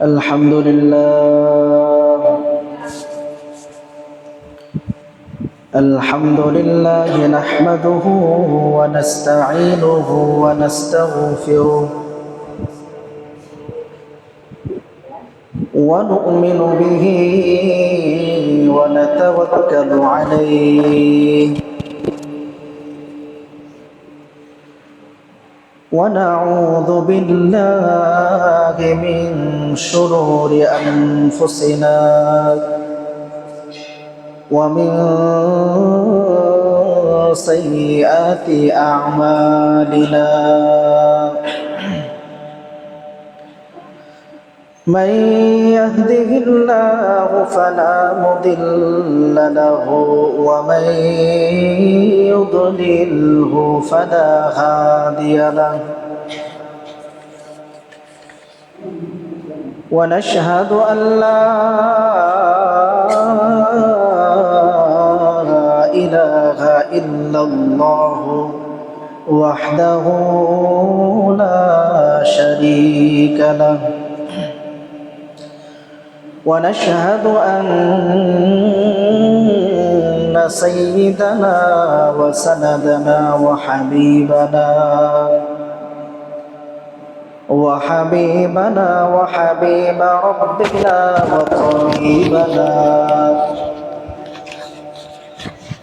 الحمد لله. الحمد لله نحمده ونستعينه ونستغفره ونؤمن به ونتوكل عليه ونعوذ بالله من شرور أنفسنا ومن سيئات أعمالنا. من يهده الله فلا مضل له ومن يضلله فلا هادي له. ونشهد أن لا إله إلا الله وحده لا شريك له. ونشهد أن سيدنا وسندنا وحبيبنا وحبيب ربنا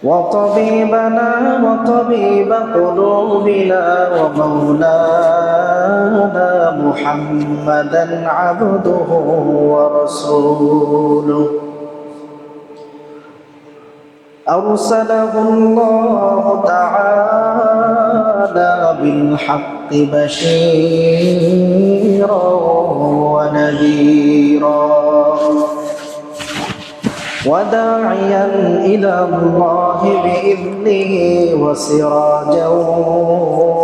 وطبيبنا وطبيب قلوبنا ومولانا محمدا عبده ورسوله. أرسله الله تعالى بالحق بشيرا ونذيرا وداعيا إلى الله بإذنه وسراجا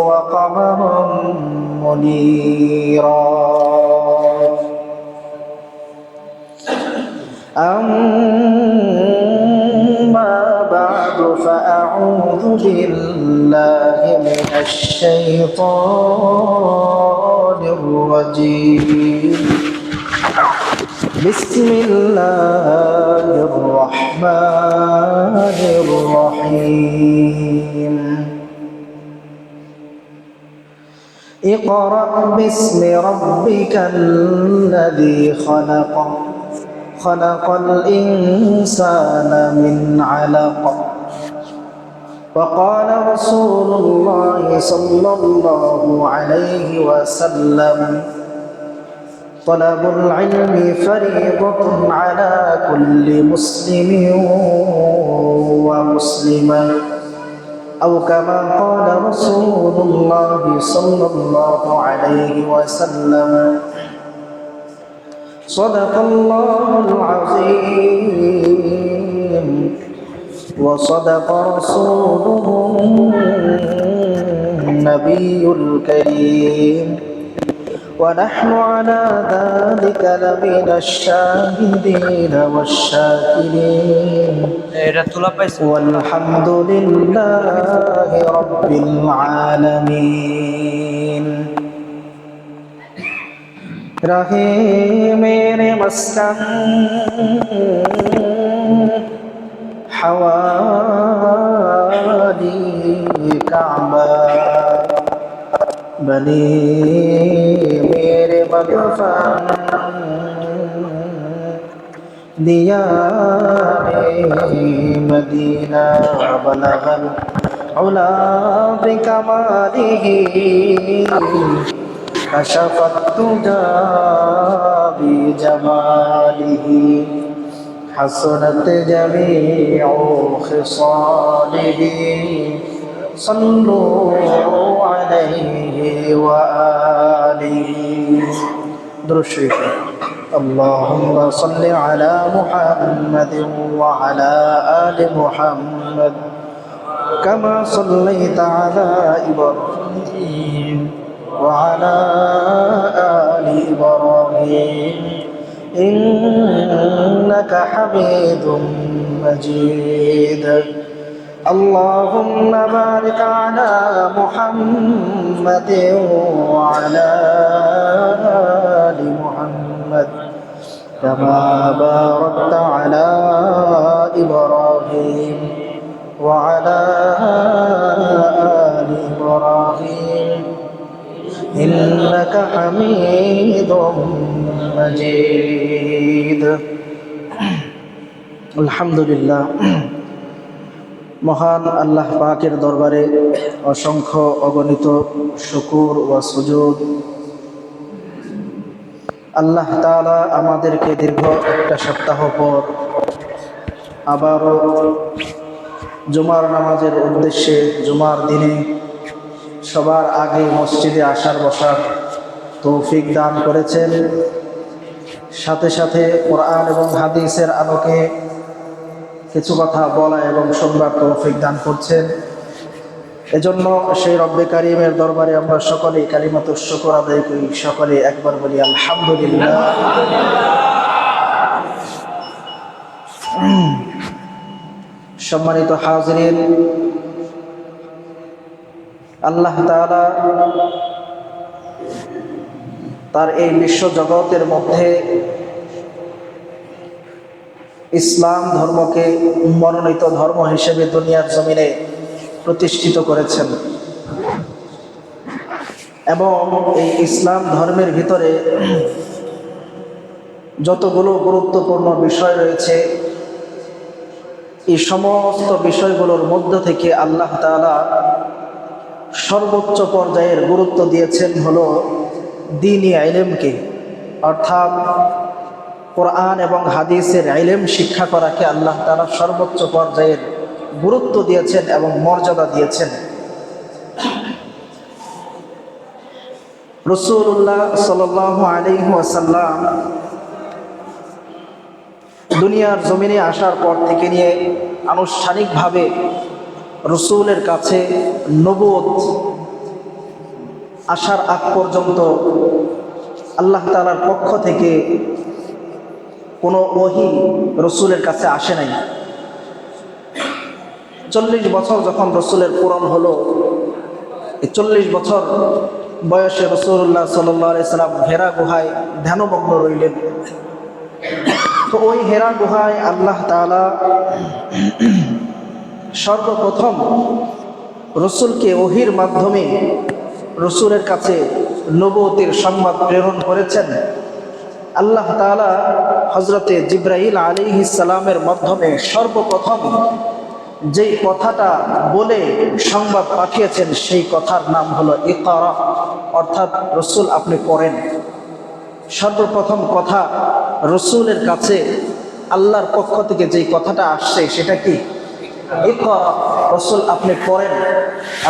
وقمرا منيرا. أما بعد فأعوذ بالله من الشيطان الرجيم. بسم الله الرحمن الرحيم. اقرأ باسم ربك الذي خلق. خلق الإنسان من علق. وقال رسول الله صلى الله عليه وسلم: طلب العلم فريضة على كل مسلم ومسلمة، أو كما قال رسول الله صلى الله عليه وسلم. صدق الله العظيم وصدق رسوله النبي الكريم، ونحن على ذلك لمن الشاهدين والشاكرين، والحمد لله رب العالمين. رہے میرے مسکن حوالی کعبہ، بنے میرے مدفن دیار مدینہ، بلغ العلا بکمالہ كشف الدجى بجماله، حسنت جميع خصاله. صلوا عليه وآله. درود شريف. اللهم صل على محمد وعلى آل محمد كما صليت على إبراهيم وعلى آل إبراهيم إنك حميد مجيد. اللهم بارك على محمد وعلى آل محمد كما باركت على إبراهيم وعلى آل إبراهيم إنك حميد مجيد الحمد لله মহান আল্লাহ পাকের দরবারে অসংখ্য অগণিত শুকর ও সুজুদ। আল্লাহ তাআলা আমাদেরকে দীর্ঘ একটা সপ্তাহ পর আবারও জুমার নামাজের উদ্দেশ্যে জুমার দিনে সবার আগে মসজিদে আসার বসার তৌফিক দান করেছেন, সাথে সাথে কোরআন এবং হাদিসের আলোকে কিছু কথা বলা এবং শুনবার তৌফিক দান করছেন। এজন্য সেই রব্বে কারিমের দরবারে আমরা সকলে কালিমাতুশ শুকর আদায় করি, সকলে একবার বলি আলহামদুলিল্লাহ। সম্মানিত হাজিরিন, আল্লাহ তাআলা তার এই বিশ্ব জগতের মধ্যে ইসলাম ধর্মকে মনোনীত ধর্ম হিসেবে দুনিয়ার জমিনে প্রতিষ্ঠিত করেছেন এবং এই ইসলাম ধর্মের ভিতরে যতগুলো গুরুত্বপূর্ণ বিষয় রয়েছে, এই সমস্ত বিষয়গুলোর মধ্য থেকে আল্লাহ তাআলা সর্বোচ্চ পর্যায়ের গুরুত্ব দিয়েছেন হলো দ্বীনি ইলমকে, অর্থাৎ কোরআন এবং হাদিসের ইলম শিক্ষা করাকে আল্লাহ তাআলা সর্বোচ্চ পর্যায়ের গুরুত্ব দিয়েছেন এবং মর্যাদা দিয়েছেন। রাসূলুল্লাহ সাল্লাল্লাহু আলাইহি ওয়াসাল্লাম দুনিয়ার জমিনে আসার পর থেকে নিয়ে আনুষ্ঠানিকভাবে রাসূলের কাছে নবুয়ত আসার আগ পর্যন্ত আল্লাহ তাআলার পক্ষ থেকে কোনো ওহী রাসূলের কাছে আসে নাই। 40 বছর যখন রাসূলের পূরণ হলো, এই 40 বছর বয়সে রাসূলুল্লাহ সাল্লাল্লাহু আলাইহি সাল্লাম হেরা গুহায় ধ্যানমগ্ন রইলেন। তো ওই হেরা গুহায় আল্লাহ তাআলা সর্বপ্রথম রাসূলকে ওহীর মাধ্যমে রাসূলের কাছে নবুয়তের সংবাদ প্রেরণ করেছেন। আল্লাহ তাআলা হযরতে জিবরাইল আলাইহিস সালামের মাধ্যমে সর্বপ্রথম যেই কথাটা বলে সংবাদ পাঠিয়েছেন সেই কথার নাম হলো ইকরা, অর্থাৎ রাসূল আপনি পড়েন। সর্বপ্রথম কথা রাসূলের কাছে আল্লাহর পক্ষ থেকে যেই কথাটা আসছে সেটা কি? ইকরা, রাসূল আপনি পড়েন,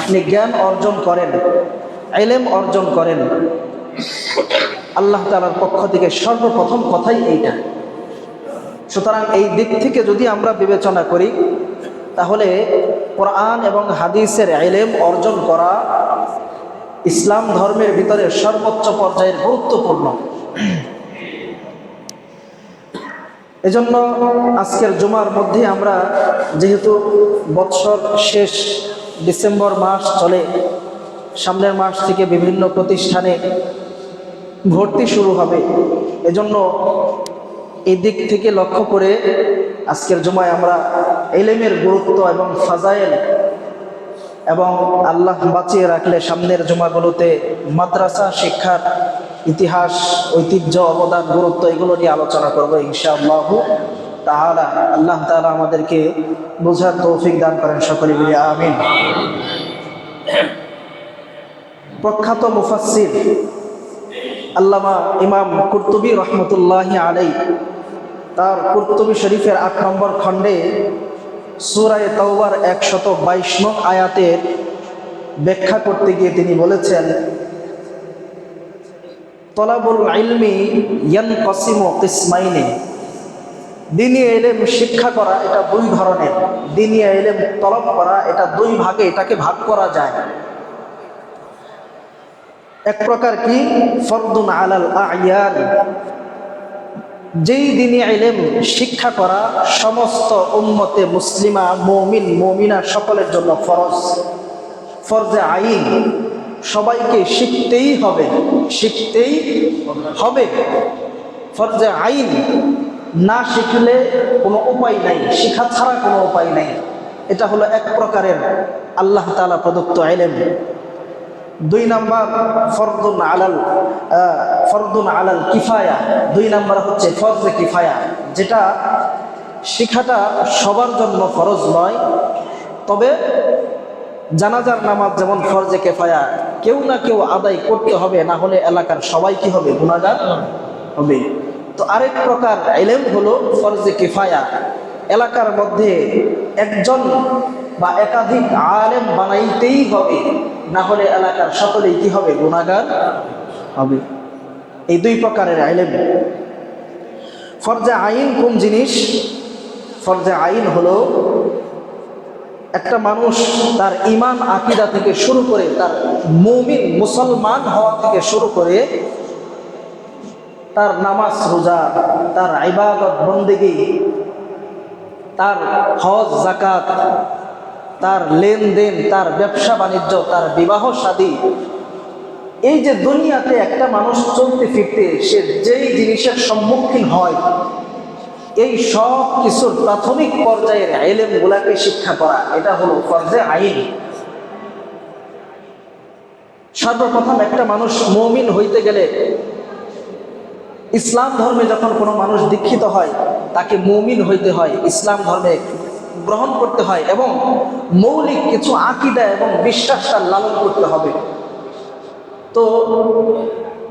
আপনি জ্ঞান অর্জন করেন, ইলম অর্জন করেন। আল্লাহ তাআলার পক্ষ থেকে সর্বপ্রথম কথাই এইটা। সুতরাং এই দিক থেকে যদি আমরা বিবেচনা করি তাহলে কোরআন এবং হাদিসের ইলম অর্জন করা ইসলাম ধর্মের ভিতরে সর্বোচ্চ পর্যায়ের গুরুত্বপূর্ণ। এজন্য আজকের জুমার মধ্যে আমরা, যেহেতু বৎসর শেষ, ডিসেম্বর মাস চলে, সামনের মাস থেকে বিভিন্ন প্রতিষ্ঠানে ভর্তি শুরু হবে, এজন্য এই দিক থেকে লক্ষ্য করে আজকের জুমায় আমরা ইলমের গুরুত্ব এবং ফাজাইল এবং আল্লাহ বাঁচিয়ে রাখলে সামনের জুমাগুলোতে মাদ্রাসা শিক্ষার ইতিহাস, ঐতিহ্য, অবদান, গুরুত্ব এগুলো নিয়ে আলোচনা করব ইনশাআল্লাহ তাআলা। আল্লাহ তাআলা আমাদেরকে বোঝার তৌফিক দান করেন, সকলে বলি আমিন। প্রখ্যাত মুফাসসির আল্লামা ইমাম কুরতুবী রহমতুল্লাহি আলাইহি তার কুরতুবী শরীফের 8 নম্বর খণ্ডে সূরা তাওবার 122 নং আয়াতের ব্যাখ্যা করতে গিয়ে তিনি বলেছেন, তলাবুল ইলমি ইয়ানকাসিমু কিসমাইনি, দ্বীনি ইলম শিক্ষা করা এটা দুই ধরনের। দ্বীনি ইলম তলব করা এটা দুই ভাগে এটাকে ভাগ করা যায়। এক প্রকার কি? ফরদুন আলাল আ'য়ান, যেই দ্বীনি ইলম শিক্ষা করা সমস্ত উম্মতে মুসলিমা, মুমিন মুমিনা সকলের জন্য ফরজ, ফরজে আইন, সবাইকে শিখতেই হবে, শিখতেই হবে। ফরজে আইন না শিখলে কোনো উপায় নাই, শিখা ছাড়া কোনো উপায় নাই। এটা হলো এক প্রকারের আল্লাহ তাআলা প্রদত্ত ইলম। 2 নাম্বার ফরদুন আলাল কিফায়া, 2 নাম্বার হচ্ছে ফরজে কিফায়া, যেটা শিখাটা সবার জন্য ফরজ নয়। তবে জানাজার নামাজ যেমন ফরজে কিফায়া, কেউ না কেউ আদায় করতে হবে, না হলে এলাকার সবাই কি হবে? গুনাহগার হবে। তো আরেক প্রকার ইলম হলো ফরজে কিফায়া, এলাকার মধ্যে একজন বা একাধিক আলেম বানাইতেই হবে, না হলে এলাকার সকলেই কি হবে? গুনাহগার হবে। এই 2 প্রকারের ইলম। ফরজে আইন কোন জিনিস? ফরজে আইন হলো একটা মানুষ তার ঈমান আকীদা থেকে শুরু করে, তার মুমিন মুসলমান হওয়া থেকে শুরু করে, তার নামাজ রোজা, তার ইবাদত বন্দেগী, তার হজ যাকাত, তার লেনদেন, তার ব্যবসা বাণিজ্য, তার বিবাহ শাদী, এই যে দুনিয়াতে একটা মানুষ চলতে ফিরতে সে যেই জিনিসের সম্মুখীন হয়, এই সব কিছুর প্রাথমিক পর্যায়ের ইলমগুলোকে শিক্ষা করা, এটা হলো ফরজে আইন। সর্বপ্রথম একটা মানুষ মুমিন হইতে গেলে, ইসলাম ধর্মে যখন কোনো মানুষ দীক্ষিত হয়, তাকে মুমিন হইতে হয়, ইসলাম ধর্মে গ্রহণ করতে হয় এবং মৌলিক কিছু আকীদা এবং বিশ্বাসটা লালন করতে হবে। তো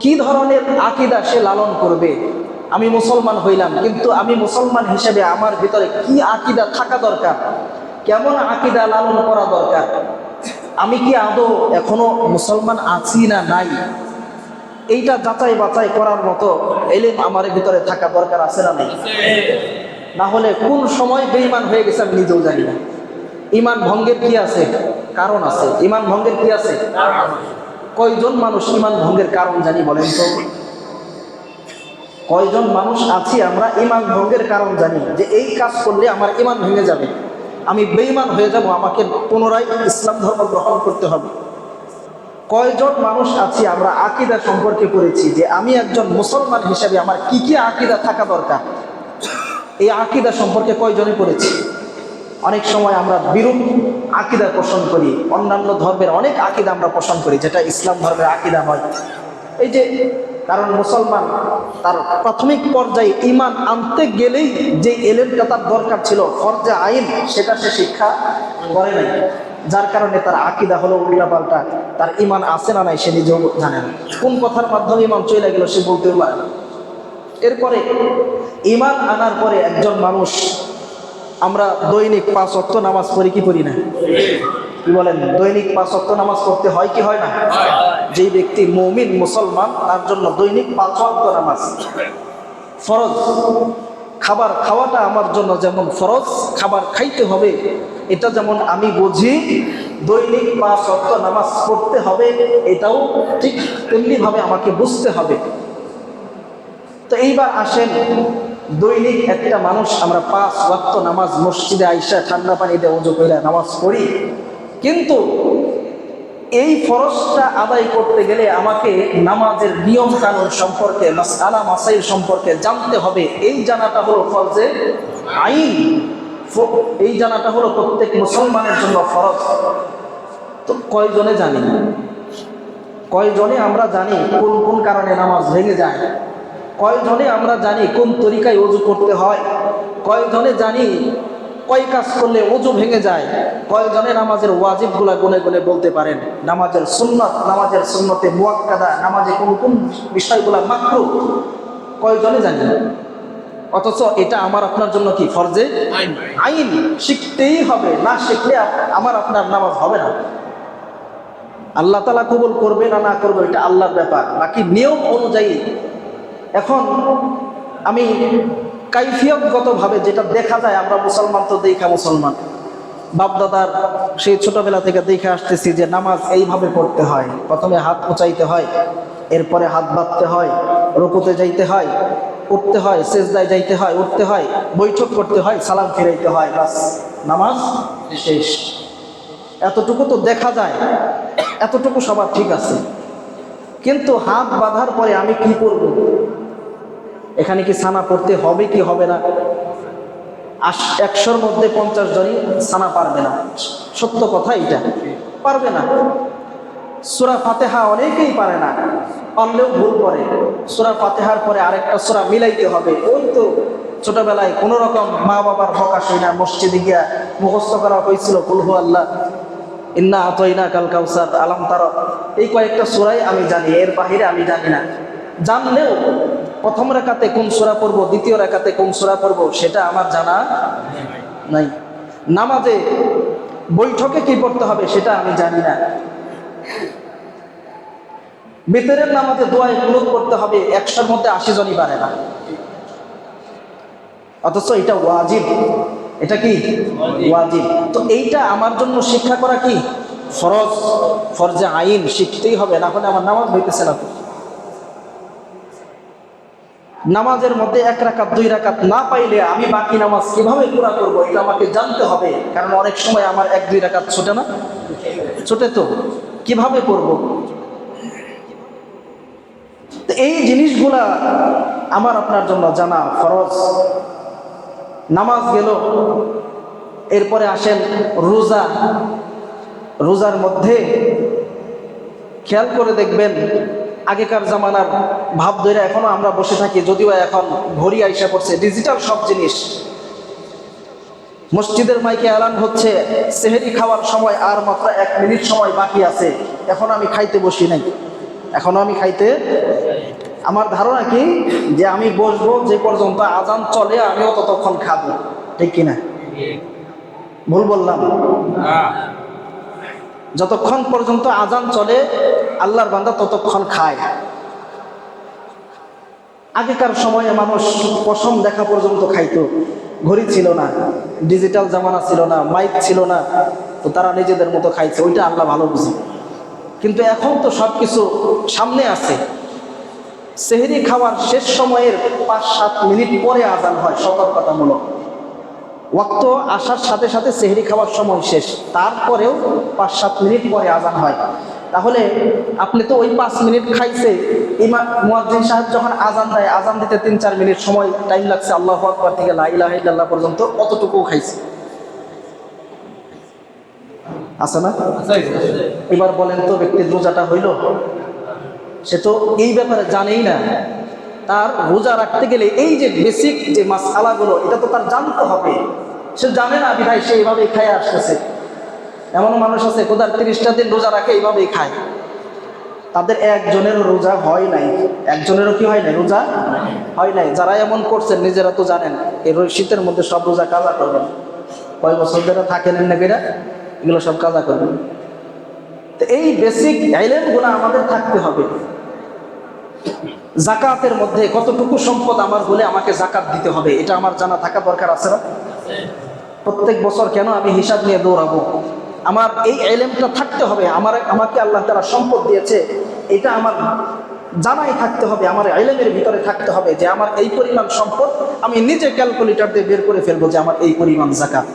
কি ধরনের আকীদা সে লালন করবে? আমি মুসলমান হইলাম, কিন্তু আমি মুসলমান হিসেবে আমার ভিতরে কি আকীদা থাকা দরকার, কেমন আকীদা লালন করা দরকার, আমি কি আদৌ এখনো মুসলমান আছি না নাই, এইটা যাচাই বাছাই করার মতো ইলম আমার ভিতরে থাকা দরকার আছে না নাই? না হলে কোন সময় বেঈমান হয়ে গেছে আমি নিজেও জানি না। ঈমান ভঙ্গের কি আছে? কারণ আছে। ঈমান ভঙ্গের কি আছে? কয়জন মানুষ ঈমান ভঙ্গের কারণ জানি বলেন তো? কয়জন মানুষ আছি আমরা ঈমান ভঙ্গের কারণ জানি, যে এই কাজ করলে আমার ঈমান ভেঙে যাবে, আমি বেঈমান হয়ে যাব, আমাকে পুনরায় ইসলাম ধর্ম গ্রহণ করতে হবে। কয়জন মানুষ আছি আমরা আকীদা সম্পর্কে পড়েছি, যে আমি একজন মুসলমান হিসেবে আমার কি কি আকীদা থাকা দরকার, এই আকীদা সম্পর্কে কয়জনই পড়েছি? অনেক সময় আমরা বিরূপ আকীদা পোষণ করি, অন্যান্য ধর্মের অনেক আকীদা আমরা পোষণ করি, যেটা ইসলাম ধর্মের আকীদা নয়। এই যে কারণ মুসলমান তার প্রাথমিক পর্যায়ে ঈমান আনতে গেলেই যে ইলমটা তার দরকার ছিল, ফরজে আইন, সেটা সে শিক্ষা করে নাই, যার কারণে তার আকীদা হলো উল্টাপাল্টা, তার ঈমান আছে না নাই সে নিজেও জানে না, কোন কথার মাধ্যমে ঈমান চলে গেল সে বলতেও পারে না। এরপরে ঈমান আনার পরে একজন মানুষ, আমরা দৈনিক 5 ওয়াক্ত নামাজ পড়ি কি পড়ি না? কি বলেন? দৈনিক 5 ওয়াক্ত নামাজ পড়তে হয় কি হয় না? যেই ব্যক্তি মুমিন মুসলমান, তার জন্য দৈনিক 5 ওয়াক্ত নামাজ ফরজ। খাবার খাওয়াটা আমার জন্য যেমন ফরজ, খাবার খাইতে হবে এটা যেমন আমি বুঝি, দৈনিক 5 ওয়াক্ত নামাজ পড়তে হবে এটাও ঠিক তেমনিভাবে আমাকে বুঝতে হবে। তো এইবার আসেন, দৈনিক একটা মানুষ আমরা 5 ওয়াক্ত নামাজ মসজিদে আইসা ঠান্ডা পানিতে ওযু করে নামাজ পড়ি, কিন্তু এই ফরজটা আদায় করতে গেলে আমাকে নামাজের নিয়ম কানুন সম্পর্কে, মাসআলা মাসাইল সম্পর্কে জানতে হবে। এই জানাটা হলো ফরজে আইন, এই জানাটা হলো প্রত্যেক মুসলমানের জন্য ফরজ। তো কয়জনে জানি? কয়জনে আমরা জানি কোন কোন কারণে নামাজ ভেঙে যায়? কয়জনে আমরা জানি কোন তরিকায় ওযু করতে হয়? কয়জনে জানি কয় কাজ করলে ওযু ভেঙে যায়? কয়জনে নামাজের ওয়াজিবগুলা গুনে গুনে বলতে পারেন? নামাজের সুন্নাত, নামাজের সুন্নতে মুআক্কাদা, নামাজে কোন কোন বিষয়গুলা মাকরুহ, কয়জনে জানি? অথচ এটা আমার আপনার জন্য কি ফরজে আইন, শিখতেই হবে, না শিখলে আমার আপনার নামাজ হবে না। আল্লাহ তাআলা কবুল করবে না না করবে এটা আল্লাহর ব্যাপার, বাকি নিয়ম অনুযায়ী। এখন আমি কাইফিয়তগতভাবে যেটা দেখা যায়, আমরা মুসলমান তো দেখা মুসলমান, বাপদাদার সেই ছোটবেলা থেকে দেখে আসতেছি যে নামাজ এইভাবে পড়তে হয়, প্রথমে হাত উঁচাইতে হয়, এরপরে হাত বাঁধতে হয়, রুকুতে যাইতে হয়, উঠতে হয়, সেজদায় যাইতে হয়, উঠতে হয়, বৈঠক করতে হয়, সালাম ফিরাইতে হয়, বাস নামাজ শেষ। এতটুকু তো দেখা যায়, এতটুকু সবার ঠিক আছে, কিন্তু হাত বাঁধার পরে আমি কি করব? এখানে কি সানা পড়তে হবে কি হবে না? 100-র মধ্যে 50 জনই সানা পারবে না, সত্য কথা এটা, পারবে না। সূরা ফাতিহা অনেকেই পারে না, পারলেও ভুল করে। সূরা ফাতিহার পরে আরেকটা সূরা মিলাইতে হবে। ওই তো ছোটবেলায় কোনো রকম মা বাবার বকা শুই না মসজিদে গিয়া মুখস্থ করা হয়েছিল কুল হু আল্লাহ, ইন্না আতাইনা কাল কাউসার, আলাম তারা, এই কয়েকটা সূরাই আমি জানি, এর বাহিরে আমি জানি না। জানলেও প্রথম রাকাতে কোন সূরা পড়বো, দ্বিতীয় রাকাতে কোন সূরা পড়বো সেটা আমার জানা নাই। নামাজে বৈঠকে কি পড়তে হবে সেটা আমি জানি না। বিতরের নামাজে দোয়ায় কুনুত করতে হবে, 100-র মধ্যে 80 জনই পারে না। অথচ এটা ওয়াজিব। এটা কি ওয়াজিব? তো এইটা আমার জন্য শিক্ষা করা কি ফরজ, ফরজে আইন, শিখতেই হবে, না হলে আমার নামাজ হইতেছে না। নামাজের মধ্যে 1 রাকাত 2 রাকাত না পাইলে আমি বাকি নামাজ কিভাবে পুরা করব এটা আমাকে জানতে হবে। কারণ অনেক সময় আমার 1-2 রাকাত ছোটে না, ছোটে, তো কিভাবে করব? তো এই জিনিসগুলা আমার আপনার জন্য জানা ফরজ। নামাজ গেল, এরপরে আসেন রোজা। রোজার মধ্যে খেয়াল করে দেখবেন, আগেকার জামানার ভাব ধরে এখনো আমরা বসে থাকি, যদিও এখন ঘড়ি আইসা পড়ছে, ডিজিটাল সব জিনিস। মসজিদের মাইকে এলান হচ্ছে সেহরি খাওয়ার সময় আর মাত্র 1 মিনিট সময় বাকি আছে, এখন আমি খাইতে বসি নাই, এখনো আমি খাইতে। আমার ধারণা কি যে আমি বসবো যে পর্যন্ত আজান চলে, আমিও ততক্ষণ খাবো, ঠিক কিনা? ভুল বললাম? যতক্ষণ পর্যন্ত আজান চলে আল্লাহর বান্দা ততক্ষণ খায়। আগেকার সময়ে মানুষ পশম দেখা পর্যন্ত খাইতো, ঘড়ি ছিল না, ডিজিটাল জামানা ছিল না, মাইক ছিল না, তো তারা নিজেদের মতো খাইছে, ওইটা আল্লাহ ভালো বুঝে। কিন্তু এখন তো সব কিছু সামনে আছে। সেহরি খাওয়ার শেষ সময়ের 5-7 মিনিট পরে আজান হয়, সতর্কতামূলক। ওয়াক্ত আসার সাথে সাথে সেহরি খাওয়ার সময় শেষ, তারপরেও 5-7 মিনিট পরে আজান হয়। তাহলে আপনি তো ওই 5 মিনিট খাইছে, ইমাম মুয়াজ্জিন সাহেব যখন আজান দেয়, আজান দিতে 3-4 মিনিট সময় টাইম লাগছে, আল্লাহু আকবার থেকে লা ইলাহা ইল্লাল্লাহ পর্যন্ত, অতটুকু খাইছে, আছে না? এবার বলেন তো ব্যক্তির রোজাটা হইল? সে তো এই ব্যাপারে জানেই না। তার রোজা রাখতে গেলে এই যে বেসিক যে মাসআলাগুলো, এটা তো তার জানতে হবে। সে জানে না বিধায় সে এইভাবেই খায় আসতেছে। এমন মানুষ আছে খোদার 30টা দিন রোজা রাখে, এইভাবেই খায়। তাদের একজনেরও রোজা হয় নাই, একজনেরও কি হয় নাই, রোজা হয় নাই। যারা এমন করছেন নিজেরা তো জানেন, এই শীতের মধ্যে সব রোজা কাজা করবেন। কয় বছর ধরে থাকেন না কেরা, এগুলো সব কাজা করবেন। তো এই বেসিক ইলমগুলো আমাদের থাকতে হবে। যাকাতের মধ্যে কতটুকু সম্পদ আমার হলে আমাকে যাকাত দিতে হবে, এটা আমার জানা থাকা দরকার, আছে না? প্রত্যেক বছর কেন আমি হিসাব নিয়ে দৌড়াবো? আমার এই ইলমটা থাকতে হবে। আমাকে আল্লাহ তাআলা সম্পদ দিয়েছে, এটা আমার জানাই থাকতে হবে, আমার ইলমের ভিতরে থাকতে হবে যে আমার এই পরিমাণ সম্পদ, আমি নিজে ক্যালকুলেটর দিয়ে বের করে ফেলবো যে আমার এই পরিমাণ যাকাত।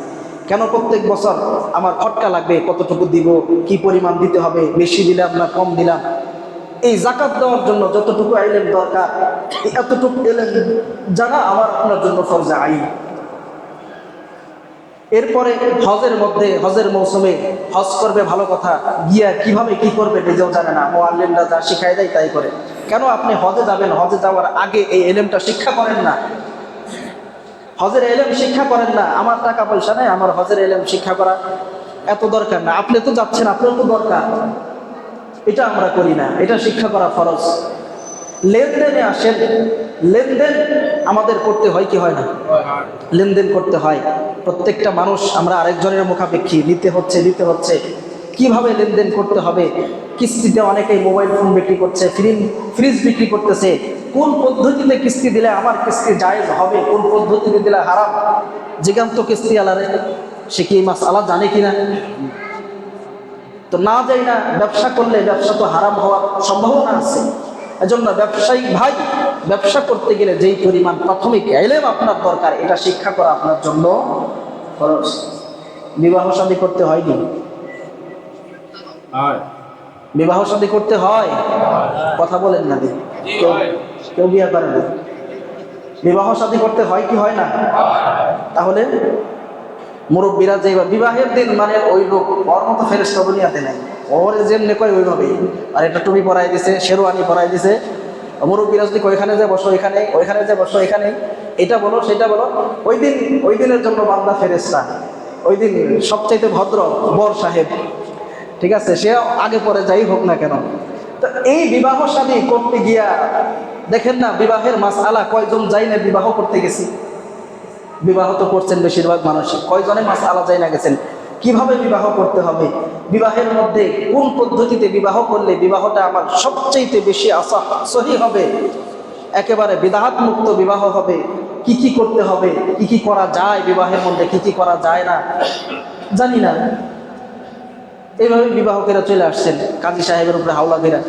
কেন প্রত্যেক বছর আমার খটকা লাগবে, কতটুকু দিব, কি পরিমাণ দিতে হবে, বেশি দিলাম না কম দিলাম? এই যাকাত দেওয়ার জন্য যতটুকু ইলম দরকার, এতটুকু ইলম জানা আমার আপনার জন্য ফরজে আইন। এরপরে হজের মধ্যে, হজের মৌসুমে হজ করবে, ভালো কথা, গিয়া কিভাবে কি করবে নিজেও জানে না, মুআল্লিমরা যা শিখায় দেয় তাই করে। কেন আপনি হজে যাবেন, হজে যাওয়ার আগে এই ইলমটা শিক্ষা করেন না? হজের ইলম শিক্ষা করেন না? আমার টাকা পয়সা নেই, আমার হজের ইলম শিক্ষা করা এত দরকার না। আপনি তো যাচ্ছেন, আপনার তো দরকার, এটা আমরা করি না। এটা শিক্ষা করা ফরজ। লেনদেনে আসেন, লেনদেন আমাদের করতে হয় কি হয় না? লেনদেন করতে হয়। প্রত্যেকটা মানুষ আমরা আরেকজনের মুখাপেক্ষী, নিতে হচ্ছে দিতে হচ্ছে। কিভাবে লেনদেন করতে হবে? কিস্তিতে অনেকেই মোবাইল ফোন বিক্রি করছে, ফ্রিজ বিক্রি করতেছে। কোন পদ্ধতিতে কিস্তি দিলে আমার কিস্তি জায়েজ হবে, কোন পদ্ধতিতে দিলে হারাম? জিগান্ত কিস্তি আলারে, সে কি মাসআলা জানে কিনা? তো না যাই না, ব্যবসা করলে ব্যবসা তো হারাম হওয়ার সম্ভাবনা আছে। এজন্য ব্যবসায়িক ভাই, ব্যবসা করতে গেলে যেই পরিমাণ প্রাথমিক ইলম আপনার দরকার, এটা শিক্ষা করা আপনার জন্য খরচ। বিবাহ শাদী করতে হয়নি? বিবাহ শাদী করতে হয়? কথা বলেন না, কেউ বিয়ে করে না। বিবাহ শাদী করতে হয় কি হয় না? তাহলে মুরব্বীরা যে বিবাহের দিন মানে ওই লোক ওর মতো ফেরেশতা দুনিয়াতে নাই, ওর যেমনি কয় ওইভাবেই। আর একটা টুপি পরাই দিছে, শেরওয়ানি পরাই দিছে, মুরব্বীরা যদি ওইখানে যে বসো এখানে, ওইখানে যে বসো এখানে, এটা বলো সেটা বলো। ওই দিনের জন্য বান্দা ফেরেশতা, ওই দিন সবচাইতে ভদ্র বর সাহেব, ঠিক আছে, সে আগে পরে যাই হোক না কেন। তো এই বিবাহ শাদী করতে গিয়া দেখেন না বিবাহের মাসআলা কয়জন যাই না বিবাহ করতে গেছি। বিবাহ তো করছেন বেশিরভাগ মানুষ, কয়জনে মাসআলা যাই না গেছেন কিভাবে বিবাহ করতে হবে, বিবাহের মধ্যে কোন পদ্ধতিতে বিবাহ করলে বিবাহটা আমার সবচেয়ে বেশি সহি হবে, একেবারে বিদআত মুক্ত বিবাহ হবে, কি কি করতে হবে, কি কি করা যায় বিবাহের মধ্যে, কি কি করা যায় না জানি না। এইভাবে বিবাহ করে চলে আসছেন কাজী সাহেবের উপরে হাওলা ঘেরা।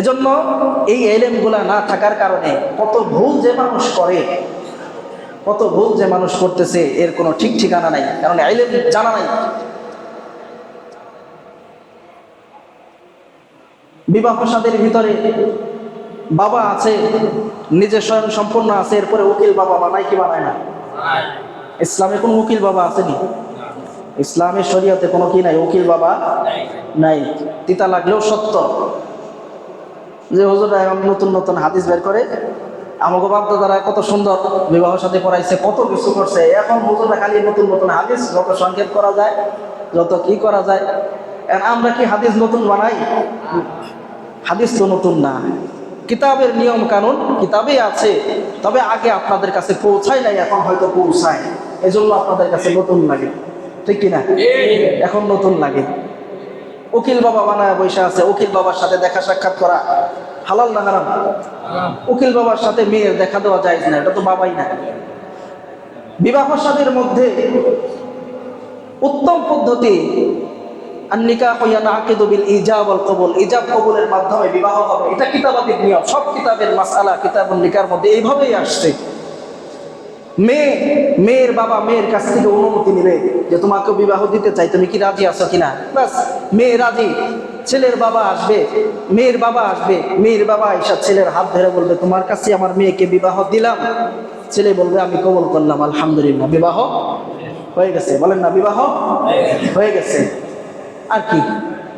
এজন্য এই এলেমগুলা না থাকার কারণে কত ভুল যে মানুষ করে, কত ভুল যে মানুষ করতেছে এর কোনো ঠিক ঠিকানা নাই, কারণ এলেম জানা নাই। বিবাহ শাদীর ভিতরে বাবা আছে, নিজে স্বয়ং সম্পূর্ণ আছে, এরপরে উকিল বাবা বানায় কি বানায় না? ইসলামে কোনো উকিল বাবা আসেনি, ইসলামের শরীয়তে কোনো কি নাই, উকিল বাবা নাই। তিতা লাগলেও সত্য যে হুজুররা এখন নতুন নতুন হাদিস বের করে, আমাকে বাপদাদারা কত সুন্দর বিবাহ শাদী পড়াইছে, কত কিছু করছে, এখন হুজুররা খালি নতুন নতুন হাদিস যত সংক্ষেপ করা যায়, যত কি করা যায়। আমরা কি হাদিস নতুন বানাই? হাদিস তো নতুন না, কিতাবের নিয়ম কানুন কিতাবেই আছে, তবে আগে আপনাদের কাছে পৌঁছায় নাই, এখন হয়তো পৌঁছায়, এজন্য আপনাদের কাছে নতুন লাগে, ঠিক কিনা? এখন নতুন লাগে। উকিল বাবা বানায় বসে আছে, উকিল বাবার সাথে দেখা সাক্ষাৎ করা হালাল না হারাম? উকিল বাবার সাথে মেয়ের দেখা দেওয়া যায় না, এটা তো বাবাই না। বিবাহ শাদীর মধ্যে উত্তম পদ্ধতি আন-নিকাহ ইয়ানআকিদু বিল ইজাব ওয়াল কবুল, ইজাব কবুলের মাধ্যমে বিবাহ হবে, এটা কিতাবাতিক নিয়ম, সব কিতাবের মাসআলা কিতাবুন নিকার মধ্যে এইভাবেই আসছে। মেয়ের বাবা মেয়ের কাছ থেকে অনুমতি নেবে যে তোমাকে বিবাহ দিতে চাই, তুমি কি রাজি আছো কিনা, ব্যাস মেয়ে রাজি। ছেলের বাবা আসবে, মেয়ের বাবা আসবে, মেয়ের বাবা এসে ছেলের হাত ধরে বলবে তোমার কাছে আমার মেয়েকে বিবাহ দিলাম। ছেলে বলবে আমি কবুল করলাম, আলহামদুলিল্লাহ, বিবাহ হয়ে গেছে। বলেন না বিবাহ হয়ে গেছে। আর কি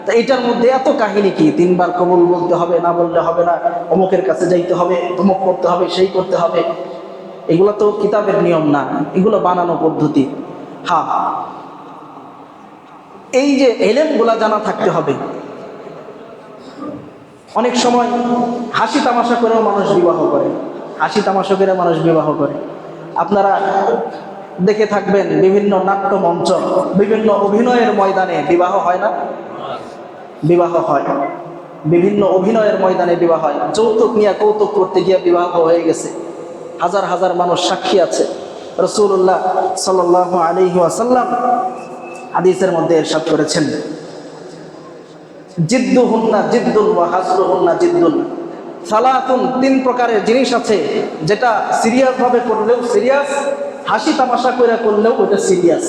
তা এটার মধ্যে এত কাহিনী কি? 3 বার কবুল বলতে হবে, না বললে হবে না, অমুকের কাছে যাইতে হবে, অমুক করতে হবে, সেই করতে হবে, এগুলো তো কিতাবের নিয়ম না, এগুলো বানানো পদ্ধতি। হ্যাঁ, এই যে এলেমগুলা জানা থাকতে হবে। অনেক সময় হাসি তামাশা করেও মানুষ বিবাহ করে, হাসি তামাশা করে মানুষ বিবাহ করে। আপনারা দেখে থাকবেন বিভিন্ন নাট্য মঞ্চ, বিভিন্ন অভিনয়ের ময়দানে বিবাহ হয় না? বিবাহ হয়, বিভিন্ন অভিনয়ের ময়দানে বিবাহ হয়। যৌতুক নিয়ে কৌতুক করতে গিয়ে বিবাহ হয়ে গেছে, হাজার হাজার মানুষ সাক্ষী আছে। রাসূলুল্লাহ সাল্লাল্লাহু আলাইহি ওয়াসাল্লাম হাদিসের মধ্যে ইরশাদ করেছেন, জিদ্দুহুন্না জিদ্দুন ওয়া হাজলুহুন্না জিদ্দুন। সালাতুন, 3 প্রকারের জিনিস আছে যেটা সিরিয়াস ভাবে করলেও সিরিয়াস, হাসি তামাশা করে করলেও ওটা সিরিয়াস।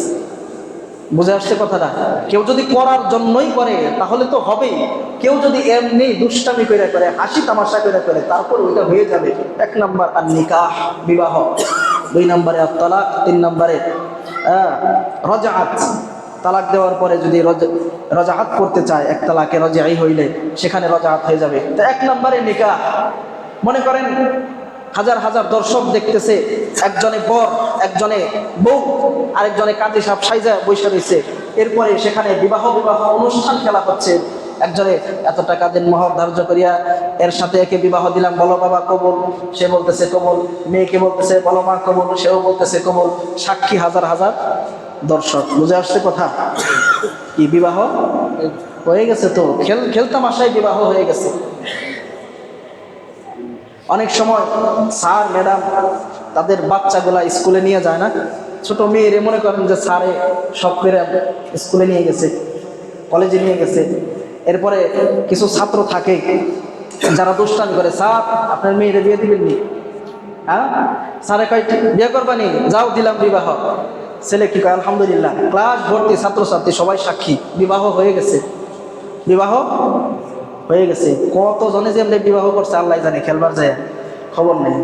বুঝে আসছে কথাটা? কেউ যদি করার জন্যই করে তাহলে তো হবেই, কেউ যদি এমনি দুষ্টামি করে করে, হাসি তামাশা করে করে, তারপর ওইটা হয়ে যাবে। 1 নম্বর আন-নিকাহ, বিবাহ। 2 নম্বরে আত-তালাক, 3 নম্বরে রাজআত, তালাক দেওয়ার পরে যদি রাজআত করতে চায়, 1 তালাকে রাজিআই হইলে সেখানে রাজআত হয়ে যাবে। তো 1 নম্বরে নিকাহ। মনে করেন হাজার হাজার দর্শক দেখতেছে, একজনে বর, একজনে বউ, আরেকজনে কাজী সাহেব সাইজা বসে রয়েছে, এরপরে সেখানে বিবাহ অনুষ্ঠান খেলা হচ্ছে। একজনে এত টাকা দিন মহর ধার্য করিয়া এর সাথে একে বিবাহ দিলাম, বলো বাবা কবুল, সে বলতেছে কবুল, মেয়েকে বলতেছে বলো মা কবুল, সেও বলতেছে কবুল, সাক্ষী হাজার হাজার দর্শক। বুঝে আসছে কথা? কি বিবাহ হয়ে গেছে, তো খেলতামাশায় বিবাহ হয়ে গেছে। অনেক সময় স্যার ম্যাডাম তাদের বাচ্চাগুলা স্কুলে নিয়ে যায় না, ছোট মেয়েরে মনে করেন যে স্যারে সব করে স্কুলে নিয়ে গেছে, কলেজে নিয়ে গেছে। এরপরে কিছু ছাত্র থাকে যারা দুষ্টামি করে, স্যার আপনার মেয়েরে বিয়ে দিবেন নি? হ্যাঁ, স্যারে কয় বিয়ে করবানি, যাও দিলাম বিবাহ। ছেলে কি কয় আলহামদুলিল্লাহ, ক্লাস ভর্তি ছাত্রছাত্রী সবাই সাক্ষী, বিবাহ হয়ে গেছে। বিবাহ হয়ে গেছে। কত জনে যে এমনি বিবাহ করছে আল্লাহ জানে, খেলবার যায় খবর নেই।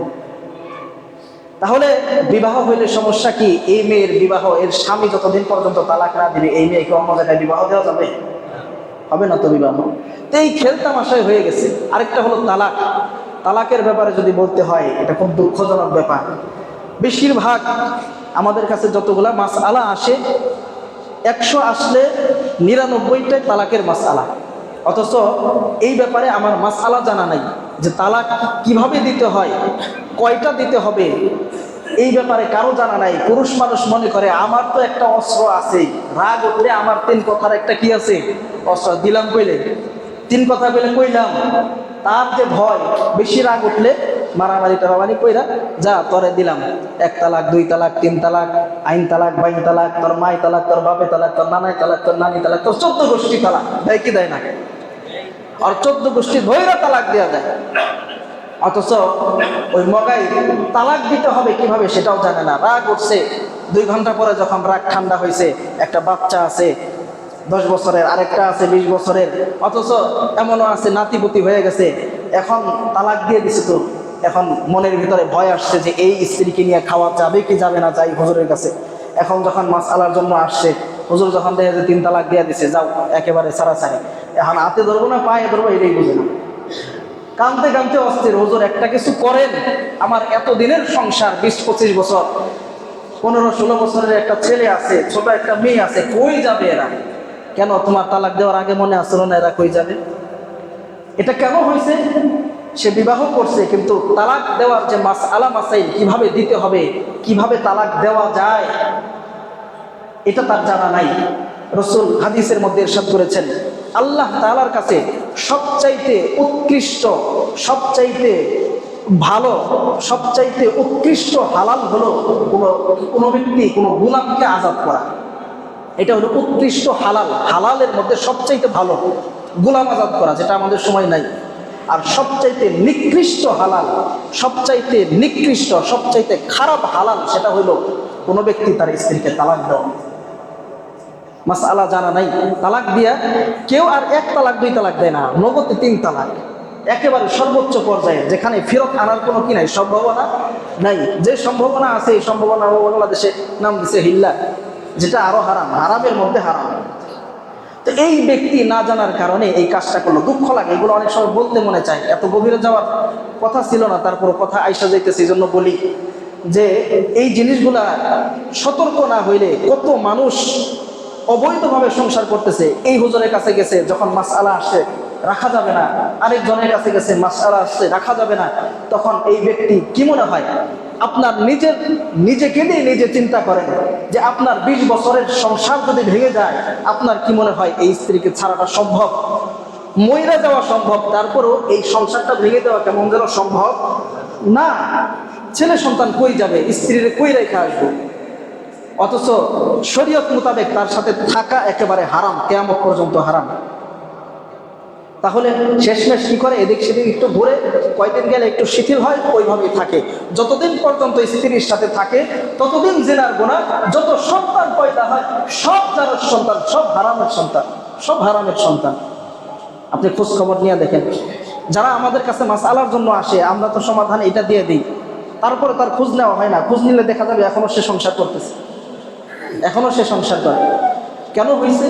তাহলে বিবাহ হইলে সমস্যা কি? এই মেয়ের বিবাহ, এর স্বামী যতদিন পর্যন্ত তালাক না দিবে এই মেয়েকে অন্য জায়গায় বিবাহ দেওয়া যাবে? হবে না তো বিবাহ। তো এই খেলতামাশাই হয়ে গেছে। আরেকটা হলো তালাক। তালাকের ব্যাপারে যদি বলতে হয়, এটা খুব দুঃখজনক ব্যাপার। বেশিরভাগ আমাদের কাছে যতগুলা মাসআলা আসে, 100 আসলে 99টাই তালাকের মাসআলা। অথচ এই ব্যাপারে আমার মাসআলা জানা নাই যে তালাক কিভাবে দিতে হয়, কয়টা দিতে হবে, এই ব্যাপারে কারো জানা নাই। পুরুষ মানুষ মনে করে আমার তো একটা অস্ত্র আছে, রাগ উঠলে আমার 3 কথার একটা কি আছে, অস্ত্র দিলাম কইলে, 3 কথা কইলে কইলাম। তার যে ভয়, বেশি রাগ উঠলে মারামারি টারামারি কইরা যা তরে দিলাম 1 তালাক 2 তালাক 3 তালাক, আইন তালাক বাইন তালাক, তোর মাই তালাক, তোর বাপে তালাক, তোর নানাই তালাক, তোর নানি তালাক, তোর 14 গোষ্ঠী তালাক দেয় কি দেয় না? আর 14 গোষ্ঠী ধৈরা তালাক দেওয়া যায়। অথচ ওই মগাই তালাক দিতে হবে কিভাবে সেটাও জানে না। রাগ উঠছে, 2 ঘন্টা পরে যখন রাগ ঠান্ডা হয়েছে, একটা বাচ্চা আছে 10 বছরের, আরেকটা আছে 20 বছরের, অথচ এমনও আছে নাতিপুতি হয়ে গেছে, এখন তালাক দিয়ে দিছে। তো এখন মনের ভিতরে ভয় আসছে যে এই স্ত্রীকে নিয়ে খাওয়া যাবে কি যাবে না, যাই হুজুরের কাছে। এখন যখন মাসআলার জন্য আসছে, হুজুর যখন দেখে যে 3 তালাক দিয়ে দিছে, যাও একেবারে ছাড়াছাড়ি। এখন হাতে ধরবো না পায়ে ধরবো এটাই বুঝে না, কানতে কানতে অস্থির। হুজুর একটা কিছু করেন, আমার এত দিনের সংসার 20-25 বছর, 15-16 বছরের একটা ছেলে আছে, ছোট একটা মেয়ে আছে, কই যাবে এরা? কেন তোমার তালাক দেওয়ার আগে মনে আসলো না এরা কই যাবে? এটা কেন হয়েছে? সে বিবাহ করছে, কিন্তু তালাক দেওয়ার যে মাসআলা মাসাইল, কিভাবে দিতে হবে, কিভাবে তালাক দেওয়া যায়, এটা তার জানা নাই। রাসূল হাদিসের মধ্যে ইরশাদ করেছেন, আল্লাহ তাআলার কাছে সবচাইতে উৎকৃষ্ট, সবচাইতে ভালো, সবচাইতে উৎকৃষ্ট হালাল হলো কোনো ব্যক্তি কোনো গোলামকে আজাদ করা। এটা হলো উৎকৃষ্ট হালাল। হালালের মধ্যে সবচাইতে ভালো গোলাম আজাদ করা, যেটা আমাদের সময় নাই। আর সবচাইতে নিকৃষ্ট হালাল, সবচাইতে নিকৃষ্ট, সবচাইতে খারাপ হালাল, সেটা হলো কোনো ব্যক্তি তার স্ত্রীকে তালাক দেওয়া। মাসআলা জানা নাই, তালাক দিয়া কেউ আর 1 তালাক 2 তালাক দেয় না, নগদে 3 তালাক, একেবারে সর্বোচ্চ পর্যায়ে, যেখানে ফেরত আনার কোনো কি নাই, সম্ভাবনা নাই। যে সম্ভাবনা আছে এই সম্ভাবনা বাংলাদেশে নাম দিছে হিল্লা, যেটা আরো হারাম, হারামের মধ্যে হারাম। তো এই ব্যক্তি না জানার কারণে এই কাজটা করলো। দুঃখ লাগে, এগুলো অনেক সময় বলতে মনে চায়, এত গভীরে যাওয়ার কথা ছিল না, তারপর কথা আইসা যাইতেছে। এই জন্য বলি যে এই জিনিসগুলা সতর্ক না হইলে কত মানুষ অবৈধভাবে সংসার করতেছে। এই হুজুরের কাছে গেছে, যখন মাসআলা আসে রাখা যাবে না, আরেকজনের কাছে গেছে, মাসআলা আসছে রাখা যাবে না, তখন এই ব্যক্তি কি মনে হয়? আপনার নিজেকে নিয়ে নিজে চিন্তা করেন যে আপনার 20 বছরের সংসার যদি ভেঙে যায়, আপনার কি মনে হয় এই স্ত্রীকে ছাড়াটা সম্ভব? মইরা যাওয়া সম্ভব, তারপরও এই সংসারটা ভেঙে দেওয়া কেমন যেন সম্ভব না। ছেলে সন্তান কই যাবে, স্ত্রীর কই রেখে আসবো? অথচ শরীয়ত মোতাবেক তার সাথে থাকা একেবারে হারাম, কিয়ামত পর্যন্ত হারাম। তাহলে শেষমেশ কি করে? এদিক সেদিক একটু ঘুরে, কয়দিন গেলে একটু শিথিল হয়, ওইভাবেই থাকে। যতদিন পর্যন্ত স্ত্রীর সাথে থাকে ততদিন জিনার গুনাহ। যত সন্তান পয়দা হয় সব জানার সন্তান, সব হারামের সন্তান, সব হারামের সন্তান। আপনি খোঁজ খবর নিয়ে দেখেন, যারা আমাদের কাছে মাসআলার জন্য আসে, আমরা তো সমাধান এটা দিয়ে দিই, তারপরে তার খোঁজ নেওয়া হয় না। খোঁজ নিলে দেখা যাবে এখনো সে সংসার করতেছে, এখনো সে সংসার করে। কেন হয়েছে?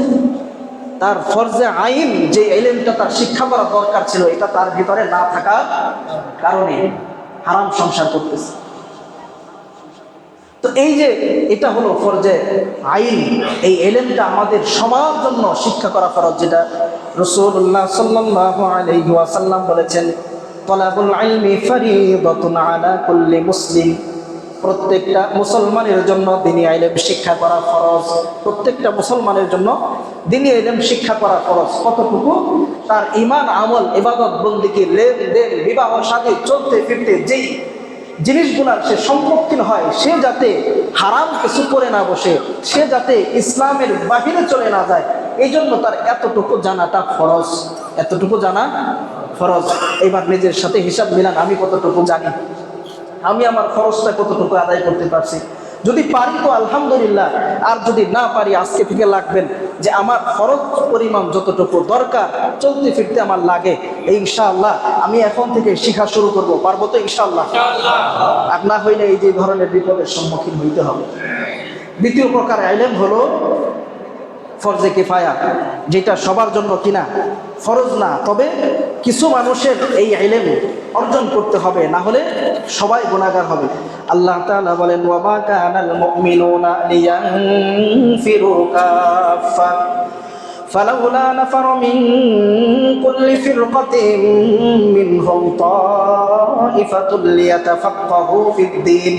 তার ফরজে আইন যে ইলমটা তার শিক্ষা করা দরকার ছিল, এটা তার ভিতরে না থাকার কারণে হারাম সংসার করতেছে। তো এই যে এটা হলো ফরজে আইন, এই ইলমটা আমাদের সবার জন্য শিক্ষা করা ফরজ, যেটা রাসূলুল্লাহ সাল্লাল্লাহু আলাইহি ওয়াসাল্লাম বলেছেন, তালাবুল ইলমি ফরিদাতুন আলা কুল্লি মুসলিম। প্রত্যেকটা মুসলমানের জন্য দ্বীনি ইলম শিক্ষা করা ফরজ। প্রত্যেকটা মুসলমানের জন্য দ্বীনি ইলম শিক্ষা করা ফরজ। কতটুকু? তার ঈমান, আমল, ইবাদত, বন্দেগী, লেনদেন, বিবাহ শাদী, চলতে ফিরতে যেই জিনিসগুলার সে সম্মুখীন হয়, সে যাতে হারাম কিছু করে না বসে, সে যাতে ইসলামের বাহিরে চলে না যায়, এই জন্য তার এতটুকু জানাটা ফরজ, এতটুকু জানা ফরজ। এবার নিজের সাথে হিসাব মিলান, আমি কতটুকু জানি, আমি আমার খরচটা কতটুকু আদায় করতে পারছি। যদি পারি তো আলহামদুলিল্লাহ, আর যদি না পারি আজকে থেকে লাগবেন যে আমার ফরজ পরিমাণ যতটুকু দরকার চলতে ফিরতে আমার লাগে, ইনশাআল্লাহ আমি এখন থেকে শিখা শুরু করব। পারবো তো ইনশাআল্লাহ? আর না হইলে এই যে ধরনের বিপদের সম্মুখীন হইতে হবে। দ্বিতীয় প্রকার ইলম হলো ফরজে কিফায়া, যেটা সবার জন্য কিনা ফরজ না, তবে কিছু মানুষের এই ইলম অর্জন করতে হবে, না হলে সবাই গুনাহগার হবে। আল্লাহ তাআলা বলেন, ওয়া মা কানাল মুমিনুনা লিয়ানফিরু কাফা ফালাউলা নাফার মিন কুল্লি ফিরকাতিন মিনহুম তাইফাতুল লিয়াতাফাক্কাহু ফিদ-দীন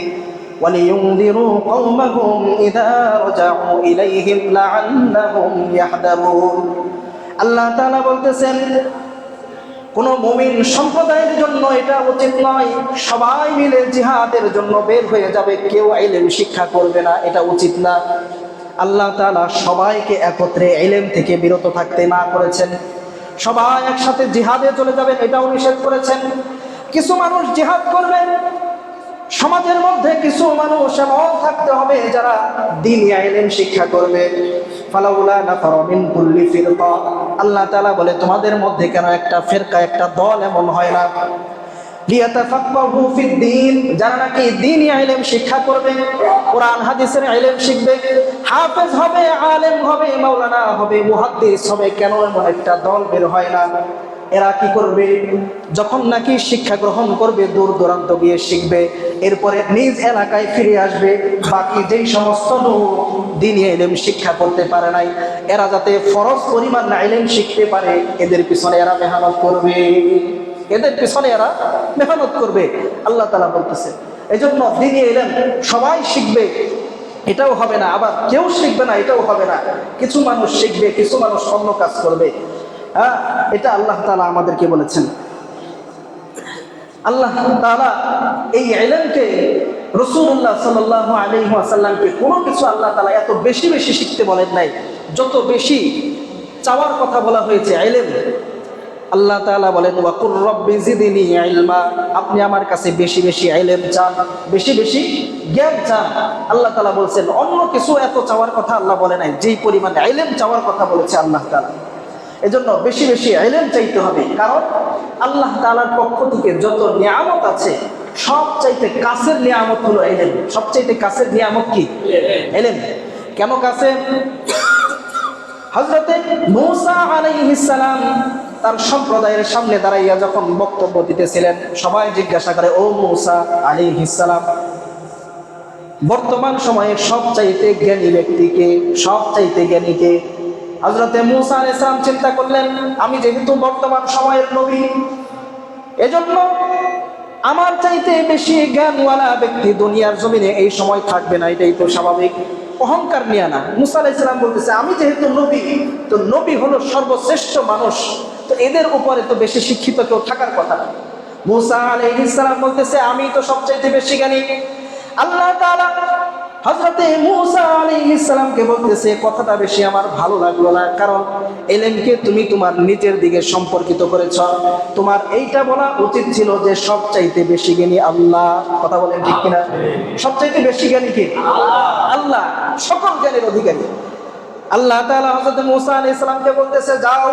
وَلِيُنذِرُوا قَوْمَهُمْ إِذَا رَجَعُوا إِلَيْهِمْ لَعَلَّهُمْ يَحْذَرُونَ। আল্লাহ তাআলা বলতেছেন, কোন মুমিন সম্প্রদায়ের জন্য এটা উচিত নয় সবাই মিলে জিহাদের জন্য বের হয়ে যাবে, কেউ ইলম শিক্ষা করবে না, এটা উচিত না। আল্লাহ তাআলা সবাইকে একত্রে ইলম থেকে বিরত থাকতে না করেছেন। সবাই একসাথে জিহাদে চলে যাবেন, এটাও নিষেধ করেছেন। কিছু মানুষ জিহাদ করবেন, সমাজের মধ্যে কিছু মানুষ এমন থাকতে হবে যারা দ্বীনি ইলম শিক্ষা করবে। ফালাউলা নাফার মিন কুল্লি ফিরকা, আল্লাহ তাআলা বলে তোমাদের মধ্যে কেন একটা ফিরকা, একটা দল এমন হয় না? লিয়াতাফাক্কাহু ফিদ-দীন, যারা নাকি দ্বীনি ইলম শিক্ষা করবে, কোরআন হাদিসের ইলম শিখবে, হাফেজ হবে, আলেম হবে, মাওলানা হবে, মুহাদ্দিস হবে, কেন এমন একটা দল বের হয় না? এরা কি করবে? যখন নাকি শিক্ষা গ্রহণ করবে দূর দূরান্ত গিয়ে শিখবে, এরপরে নিজ এলাকায় ফিরে আসবে। বাকি যেই সমস্ত লোক দ্বীনি ইলম শিক্ষা করতে পারে নাই, এরা যাতে ফরজ পরিমাণ ইলম শিখতে পারে, এদের পিছনে এরা মেহনত করবে, এদের পিছনে এরা মেহনত করবে। আল্লাহ তাআলা বলতেছে, এজন্য দ্বীনি ইলম সবাই শিখবে এটাও হবে না, আবার কেউ শিখবে না এটাও হবে না। কিছু মানুষ শিখবে, কিছু মানুষ অন্য কাজ করবে। এটা আল্লাহ তাআলা আমাদেরকে বলেছেন। আল্লাহ তাআলা এই ইলমকে রাসূলুল্লাহ সাল্লাল্লাহু আলাইহি ওয়াসাল্লামকে কোনো কিছু আল্লাহ তাআলা এত বেশি বেশি শিখতে বলেন নাই, যত বেশি চাওয়ার কথা বলা হয়েছে ইলম। আল্লাহ তাআলা বলেন, ওয়া কুর রব্বি জিদনি ইলমা, আপনি আমার কাছে বেশি বেশি ইলম চান, বেশি বেশি জ্ঞান চান। আল্লাহ তাআলা বলছেন, অন্য কিছু এত চাওয়ার কথা আল্লাহ বলে নাই, যেই পরিমাণে ইলম চাওয়ার কথা বলেছে আল্লাহ তাআলা। এজন্য বেশি বেশি ইলম চাইতে হবে, কারণ আল্লাহ তাআলার পক্ষ থেকে যত নিয়ামত আছে সবচাইতে কাছের নিয়ামত হলো ইলম। সবচাইতে কাছের নিয়ামত কি? ইলম। কেন কাছে? হযরতে মূসা আলাইহিস সালাম তার সম্প্রদায়ের সামনে দাঁড়াইয়া যখন বক্তব্য দিতেছিলেন, সবাই জিজ্ঞাসা করে, ও মূসা আলাইহিস সালাম, বর্তমান সময়ে সবচাইতে জ্ঞানী ব্যক্তিকে, সবচাইতে জ্ঞানীকে? হযরতে মূসা আলাইহিস সালাম চিন্তা করলেন, আমি যেহেতু বর্তমান সময়ের নবী, এজন্য আমার চাইতে বেশি জ্ঞানওয়ালা ব্যক্তি দুনিয়ার জমিনে এই সময় থাকবে না, এটাই তো স্বাভাবিক। অহংকার নিয়ে না। মূসা আলাইহিস সালাম বলতেছে, আমি যেহেতু নবী, তো নবী হলো সর্বশ্রেষ্ঠ মানুষ, তো এদের উপরে তো বেশি শিক্ষিত কেউ থাকার কথা না। মূসা আলাইহিস সালাম বলতেছে, আমি তো সবচাইতে বেশি জ্ঞানী। আল্লাহ তাআলা হযরতে মূসা আলাইহিস সালামকে বলতেছে, কথাটা বেশি আমার ভালো লাগলো না, কারণ ইলমকে তুমি তোমার নিজের দিকে সম্পর্কিত করেছ। তোমার এইটা বলা উচিত ছিল যে সবচাইতে বেশি জ্ঞানী আল্লাহ। কথা বলেন ঠিক কিনা? সবচাইতে বেশি জ্ঞানী কে? আল্লাহ, সকল জ্ঞানের অধিকারী। আল্লাহ তাআলা হযরতে মূসা আলাইহিস সালামকে বলতেছে, যাও,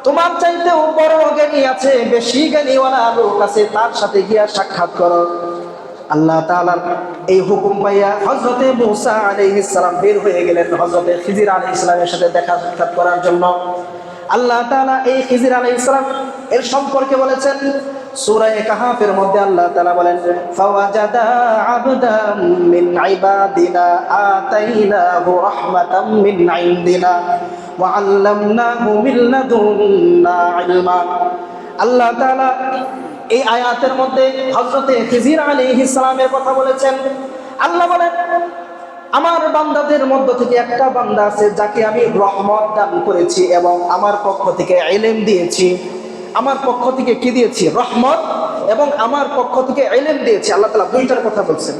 তোমার চাইতেও বড় জ্ঞানী আছে, বেশি জ্ঞানীওয়ালা লোক আছে, তার সাথে গিয়া সাক্ষাৎ করো। আল্লাহ তাআলার এই হুকুম পাইয়া হযরতে মূসা আলাইহিস সালাম বের হয়ে গেলেন হযরতে খিজির আলাইহিস সালামের সাথে দেখা সাক্ষাৎ করার জন্য। আল্লাহ তাআলা এই খিজির আলাইহিস সালাম এর সম্পর্কে বলেছেন সূরা কাহাফের মধ্যে। আল্লাহ তাআলা বলেন, ফাওয়াজাদা আবদাম মিন ইবাদিনা আতাইনাহু রাহমাতাম মিন ইনদিনা ওয়া আল্লামনাহু মিন লাদুন্না ইলমা। আল্লাহ তাআলা এই আয়াতের মধ্যে হযরতে খিজির আলাইহিস সালামের কথা বলেছেন। আল্লাহ বলেন, আমার বান্দাদের মধ্য থেকে একটা বান্দা আছে যাকে আমি রহমত দান করেছি এবং আমার পক্ষ থেকে ইলম দিয়েছি। আমার পক্ষ থেকে কি দিয়েছি? রহমত, এবং আমার পক্ষ থেকে ইলম দিয়েছি। আল্লাহ তাআলা দুইটার কথা বলছেন,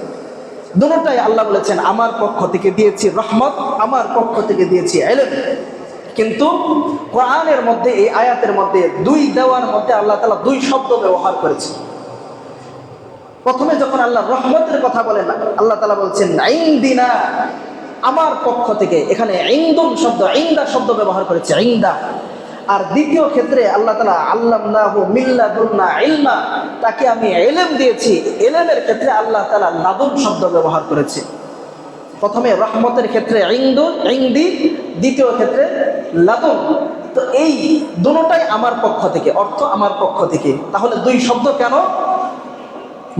দুটোটাই আল্লাহ বলেছেন, আমার পক্ষ থেকে দিয়েছি রহমত, আমার পক্ষ থেকে দিয়েছি ইলম। কিন্তু কোরআনের মধ্যে, এই আয়াতের মধ্যে দুই দেওয়ার মধ্যে আল্লাহ তাআলা দুই শব্দ ব্যবহার করেছেন। প্রথমে যখন আল্লাহ রহমতের কথা বলেন, আল্লাহ তাআলা বলছেন ইনদিনা, আমার পক্ষ থেকে। এখানে ইনদুন শব্দ, ইনদা শব্দ ব্যবহার করেছে, ইনদা। আর দ্বিতীয় ক্ষেত্রে আল্লাহ তাআলা আল্লামনাহু মিল্লাদুন্না ইলমা, তাকে আমি ইলম দিয়েছি। ইলমের ক্ষেত্রে আল্লাহ তাআলা লাদুন শব্দ ব্যবহার করেছে। প্রথমে রহমতের ক্ষেত্রে ইনদুন, ইনদি, দ্বিতীয় ক্ষেত্রে লাদুন। তো এই দুটোটাই আমার পক্ষ থেকে, অর্থ আমার পক্ষ থেকে। তাহলে দুই শব্দ কেন?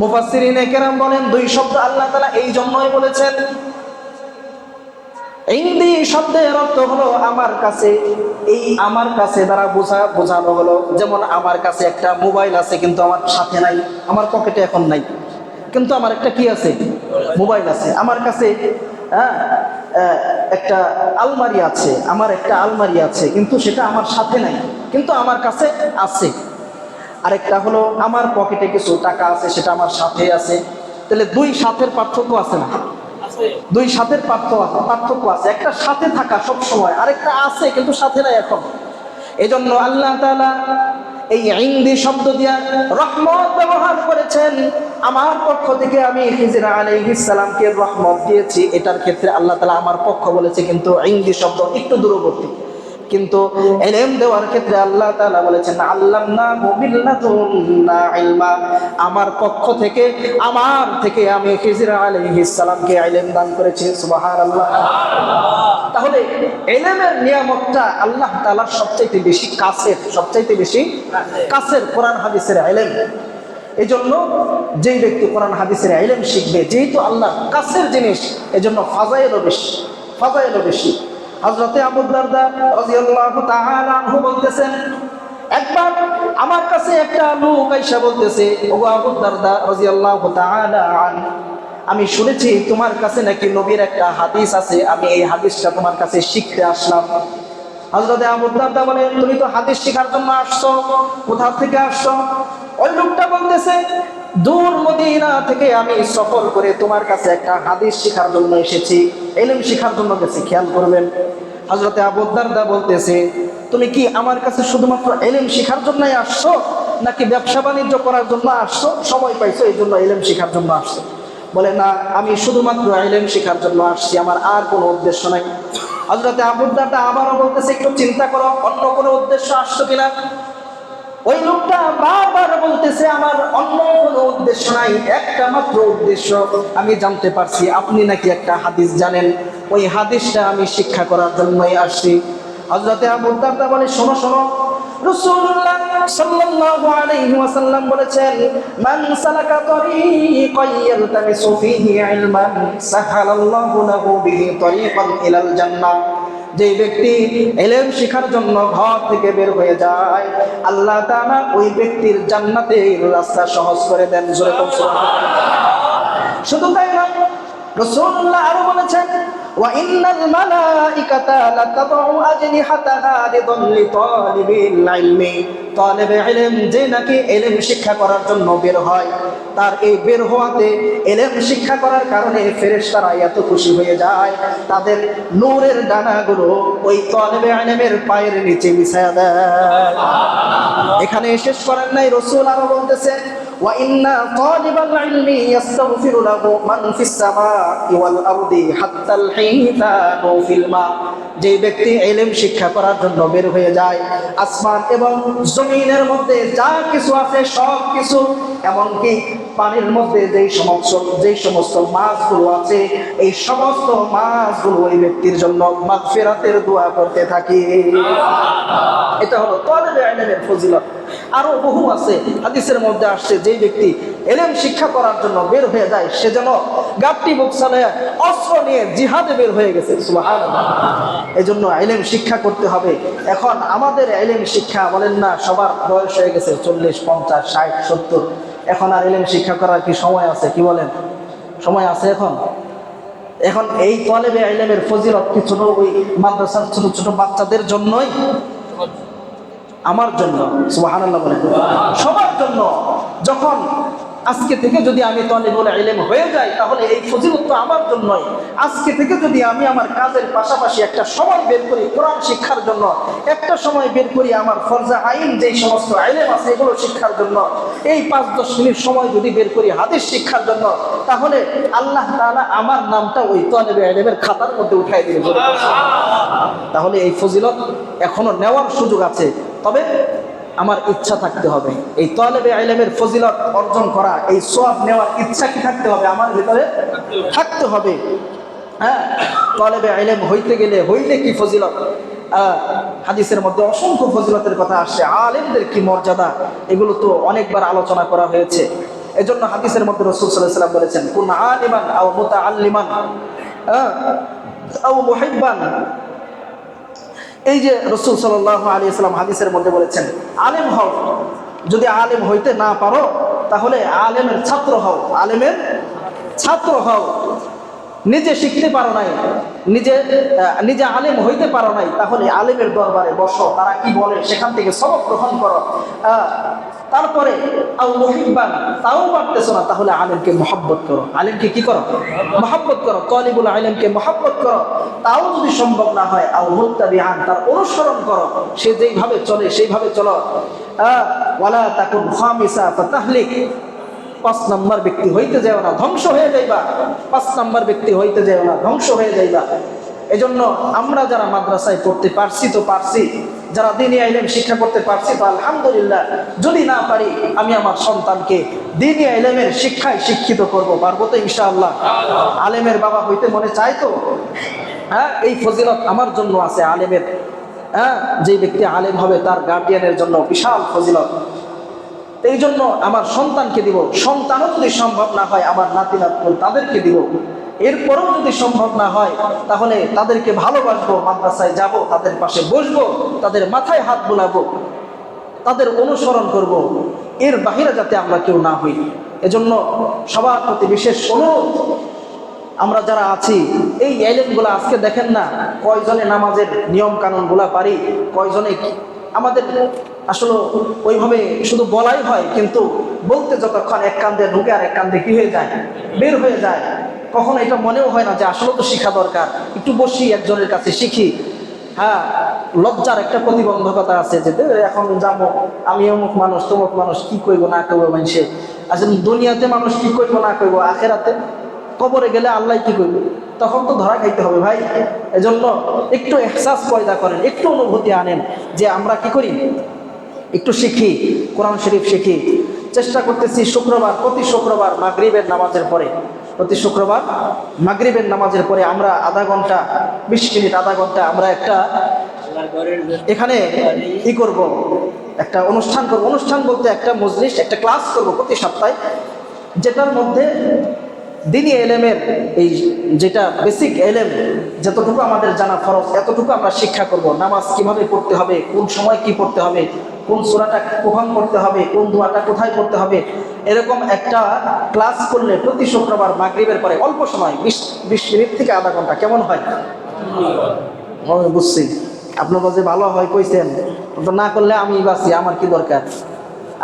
মুফাসসিরিনে কেরাম বলেন দুই শব্দ আল্লাহ তাআলা এই জন্যই বলেছেন। ইনদি শব্দের অর্থ হলো আমার কাছে। এই আমার কাছে দ্বারা বোঝানো হলো, যেমন আমার কাছে একটা মোবাইল আছে কিন্তু আমার সাথে নাই, আমার পকেটে এখন নাই, কিন্তু আমার একটা কি আছে? মোবাইল আছে। আমার কাছে একটা আলমারি আছে, আমার একটা আলমারি আছে কিন্তু সেটা আমার সাথে নাই, কিন্তু আমার কাছে আছে। আরেকটা হলো আমার পকেটে কিছু টাকা আছে, সেটা আমার সাথে আছে। তাহলে দুই সাথের পার্থক্য আছে না? দুই সাথের পার্থক্য আছে। একটা সাথে থাকা সব সময়, আরেকটা আছে কিন্তু সাথে নাই এখন। এজন্য আল্লাহ তাআলা এই ইনদি শব্দ দিয়া রহমত ব্যবহার করেছেন। আমার পক্ষ থেকে আমি খিজির আলাইহিস সালামকে রহমত দিয়েছি, এটার ক্ষেত্রে আল্লাহ তাআলা আমার পক্ষ বলেছে, কিন্তু ইনদি শব্দ একটু দূরবর্তী। কিন্তু ইলম দেওয়ার ক্ষেত্রে আল্লাহ তাআলা বলেছেন আল্লামনাহু মিল্লাদুন্না ইলমা, আমার পক্ষ থেকে, আমার থেকে আমি খিজির আলাইহিস সালামকে ইলম দান করেছি। সুবহানাল্লাহ। তাহলে ইলমের নিয়ামতটা আল্লাহ তাআলার সবচাইতে বেশি কাছের, সবচাইতে বেশি কাছের কোরআন হাদিসের ইলম। এজন্য যেই ব্যক্তি কোরআন হাদিসের ইলম শিখবে, যেহেতু আল্লাহর কাছের জিনিস, এজন্য ফাজাইলও বেশি, ফাজাইলও বেশি। হযরতে আবু দারদা রাদিয়াল্লাহু তাআলা আনহু বলতেছেন, একবার আমার কাছে একটা লোক আইসা বলতেছে, ওগো আবু দারদা রাদিয়াল্লাহু তাআলা আনহু, আমি শুনেছি তোমার কাছে নাকি নবীর একটা হাদিস আছে, আমি এই হাদিসটা তোমার কাছে শিখতে আসলাম। হযরতে আবু দারদা বলে, তুমি তো হাদিস শেখার জন্য আসছো, কোথা থেকে আসছো? ওই লোকটা বলতেছে, দূর মদিনা থেকে আমি সফর করে তোমার কাছে একটা হাদিস শেখার জন্য এসেছি, ইলম শেখার জন্য গেছি। খেয়াল করবেন, হযরতে আবু দারদা বলতেছে, তুমি কি আমার কাছে শুধুমাত্র ইলম শেখার জন্যই আসছো, নাকি ব্যবসা বাণিজ্য করার জন্য আসছো? সময় পাইছো এই জন্য ইলম শেখার জন্য আসছো? বলে, না, আমি শুধুমাত্র ইলম শেখার জন্য আসছি, আমার আর কোনো উদ্দেশ্য নাই। হযরতে আবু দারদা আবারও বলতেছে, একটু চিন্তা করো, অন্য কোনো উদ্দেশ্য আসছো কিনা? ওই লোকটা বারবার বলতেছে, আমার অন্য কোনো উদ্দেশ্য নাই, একটা মাত্র উদ্দেশ্য। আমি জানতে পারছি আপনি নাকি একটা হাদিস জানেন, ওই হাদিসটা আমি শিক্ষা করার জন্যই আসছি। হযরতে আবু দারদা বলে, শোনো শোনো, রাসূলুল্লাহ সাল্লাল্লাহু আলাইহি ওয়াসাল্লাম বলেছেন, মান সালাকা তরিকান ইয়ালতামিসু ফীহি ইলমান সাহালাল্লাহু লাহু বিহি তরিকান ইলাল জান্নাহ। যে ব্যক্তি ইলম শিখার জন্য ঘর থেকে বের হয়ে যায়, আল্লাহ তাআলা ওই ব্যক্তির জান্নাতের রাস্তা সহজ করে দেন। জোরে বলুন সুবহানাল্লাহ। শুধু তাই না, রাসূলুল্লাহ আরো বলেছেন, ওয়া ইন্নাল মালাইকাতা লাতাদউ আজনিহাতাহা লিদান লিতালিবিল ইলমি। তালিবে ইলম যে নাকি ইলম শিক্ষা করার জন্য বের হয়, তার এই বের হওয়াতে ইলম শিক্ষা করার কারণে ফেরেশতারা এত খুশি হয়ে যায়, তাদের নূরের ডানাগুলো ওই তালিবে ইলমের পায়ের নিচে বিছায়া দেয়। এখানে শেষ করেন নাই, রাসূল আরো বলতেছেন, ওয়া ইন্না তালিবাল ইলমি ইস্তাগফিরু লাহু মান ফিস সামাই ওয়াল আরদি হাত্তাল হিতানু ফিল মা। যে ব্যক্তি ইলম শিক্ষা করার জন্য বের হয়ে যায়, আসমান এবং জমিনের মধ্যে যা কিছু আছে সব কিছু, এমনকি পানির মধ্যে যেই সমস্ত মাছগুলো আছে, এই সমস্ত মাছগুলো ওই ব্যক্তির জন্য মাগফিরাতের দোয়া করতে থাকে। এটা হলো তালিবে ইলমের ফজিলত। আরো বহু আছে, হাদিসের মধ্যে আসছে, যে ব্যক্তি ইলম শিক্ষা করার জন্য বের হয়ে যায়, সে যেন গাবটি বুকসালে অস্ত্র নিয়ে জিহাদে বের হয়ে গেছে। সুবহানাল্লাহ। এজন্য ইলম শিক্ষা করতে হবে। এখন আমাদের ইলম শিক্ষা বলেন না, সবার বয়স হয়ে গেছে 40, 50, 60, 70, এখন আর ইলম শিক্ষা করার কি সময় আছে? কি বলেন, সময় আছে এখন? এখন এই তালিবে ইলমের ফজিলত কি ছোট ওই মাদ্রাসার ছোট ছোট বাচ্চাদের জন্যই? আমার জন্য। সুবহানাল্লাহ বলেন। সবার জন্য। যখন আজকে থেকে যদি আমি তালিবুল ইলম হয়ে যাই তাহলে এই ফজিলত তো আমার জন্যই। আজকে থেকে যদি আমি আমার কাজের পাশাপাশি একটা সময় বের করি কোরআন শিক্ষার জন্য, একটা সময় বের করি আমার ফরজা আইন যেই সমস্ত ইলম আছে এগুলো শিক্ষার জন্য, এই 5-10 মিনিট সময় যদি বের করি হাদিস শিক্ষার জন্য, তাহলে আল্লাহ তাআলা আমার নামটা ওই তালিবে ইলমের খাতার মধ্যে উঠাই দিবে। তাহলে এই ফজিলত এখনো নেওয়ার সুযোগ আছে, তবে আমার ইচ্ছা থাকতে হবে। এই তালেবে ইলমের ফজিলত অর্জন করা, এই সওয়াব নেওয়ার ইচ্ছা কি থাকতে হবে? আমার ভিতরে থাকতে হবে। হ্যাঁ, তালেবে ইলম হইতে গেলে হইলে কি ফজিলত, হাদিসের মধ্যে অসংখ্য ফজিলতের কথা আসছে, আলেমদের কি মর্যাদা, এগুলো তো অনেকবার আলোচনা করা হয়েছে। এজন্য হাদিসের মধ্যে রাসূল সাল্লাল্লাহু আলাইহি ওয়াসাল্লাম বলেছেন, কুন আলিমান আও মুতাআল্লিমান আও মুহিব্বান। এই যে রাসূল সাল্লাল্লাহু আলাইহি ওয়াসাল্লাম হাদিসের মধ্যে বলেছেন, আলেম হও, যদি আলেম হইতে না পারো তাহলে আলেমের ছাত্র হও, আলেমের ছাত্র হও। নিজে শিখতে পারো নাই, নিজে আলেম হইতে পারো নাই, তাহলে আলেমের দরবারে বসো, তারা কি বলে সেখান থেকে সবক গ্রহণ করো। তারপরে আও মুহিব্বান, তাও পারতেছো না, তাহলে আলেমকে মহব্বত করো। আলেমকে কি করো? মহব্বত করো। তালিবুল ইলমকে মহব্বত করো। তাও যদি সম্ভব না হয়, আও মুত্তাবিআন, তার অনুসরণ করো, সে যেইভাবে চলে সেইভাবে চলো। ওয়ালা তাকুন খামিসা ফাতাহলিক, 5 নাম্বার ব্যক্তি হইতে যাও না, ধ্বংস হয়ে যাইবা। 5 নাম্বার ব্যক্তি হইতে যাও না, ধ্বংস হয়ে যাইবা। এজন্য আমরা যারা মাদ্রাসায় পড়তে পারছি তো পারছি, যারা দ্বীনি ইলম শিক্ষা করতে পারছি তো আলহামদুলিল্লাহ। যদি না পারি, আমি আমার সন্তানকে দ্বীনি ইলমের শিক্ষায় শিক্ষিত করব, পারবো তো ইনশাআল্লাহ। আলেমের বাবা হইতে মনে চাই তো? হ্যাঁ, এই ফজিলত আমার জন্য আছে আলেমের। হ্যাঁ, যে ব্যক্তি আলেম হবে তার গার্ডিয়ানের জন্য বিশাল ফজিলত। এই জন্য আমার সন্তানকে দিব, সন্তানও যদি সম্ভব না হয় আমার নাতি নাতনি তাদেরকে দিব। এরপরও যদি সম্ভব না হয় তাহলে তাদেরকে ভালোবাসবো, মাদ্রাসায় যাব, তাদের পাশে বসবো, তাদের মাথায় হাত বুলাবো, তাদের অনুসরণ করব। এর বাহিরে যাতে আমরা কেউ না হই। এজন্য সবার প্রতি বিশেষ অনুরোধ, আমরা যারা আছি এই ইলমগুলো আজকে দেখেন না কয়জনে নামাজের নিয়ম কানুনগুলা পারি, কয়জনে আমাদের আসলে ওইভাবে শুধু বলাই হয়, কিন্তু বলতে যতক্ষণ এক কান্দে ঢুকে আর এক কান্দে কি হয়ে যায়, বের হয়ে যায়। কখনো এটা মনেও হয় না যে আসলে তো শিখা দরকার, একটু বসি একজনের কাছে শিখি। হ্যাঁ, লজ্জার একটা প্রতিবন্ধকতা আছে যে এখন যাবো আমি অমুক মানুষ তমুক মানুষ, কি কইব না কইব মানুষে। আসলে দুনিয়াতে মানুষ কি কইব না কইব, আখেরাতে কবরে গেলে আল্লাহ কি করবে, তখন তো ধরা খাইতে হবে ভাই। এজন্য একটু এহসাস পয়দা করেন, একটু অনুভূতি আনেন যে আমরা কি করি, একটু শিখি, কোরআন শরীফ শিখি। চেষ্টা করতেছি শুক্রবার, প্রতি শুক্রবার মাগরিবের নামাজের পরে, প্রতি শুক্রবার মাগরিবের নামাজের পরে আমরা আধা ঘন্টা 20 মিনিট আধা ঘন্টা আমরা একটা এখানে ই করব, একটা অনুষ্ঠান করব। অনুষ্ঠান বলতে একটা মজলিস, একটা ক্লাস করব প্রতি সপ্তাহে, যেটার মধ্যে দ্বীনি ইলমের এই যেটা বেসিক ইলম যতটুকু আমাদের জানা ফরজ এতটুকু আমরা শিক্ষা করব। নামাজ কিভাবে পড়তে হবে, কোন সময় কি পড়তে হবে, কোন সূরাটা কখন পড়তে হবে, কোন দোয়াটা কোথায় পড়তে হবে, এরকম একটা ক্লাস করলে প্রতি শুক্রবার মাগরিবের পরে অল্প সময় 20 মিনিট থেকে আধা ঘন্টা কেমন হয়? বুঝছি আপনার কাছে ভালো হয় কইছেন, তো না করলে আমি বাঁচি, আমার কি দরকার,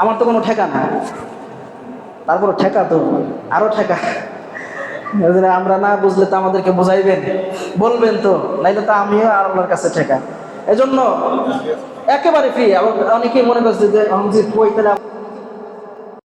আমার তো কোনো ঠেকা না। তারপর ঠেকা তো আরো ঠেকা, আমরা না বুঝলে তো আমাদেরকে বোঝাইবেন, বলবেন তো, নাইলে তো আমিও আর আল্লাহর কাছে ঠেকা। এজন্য একেবারে ফ্রি। অনেকেই মনে করছে যে আমি কই তাহলে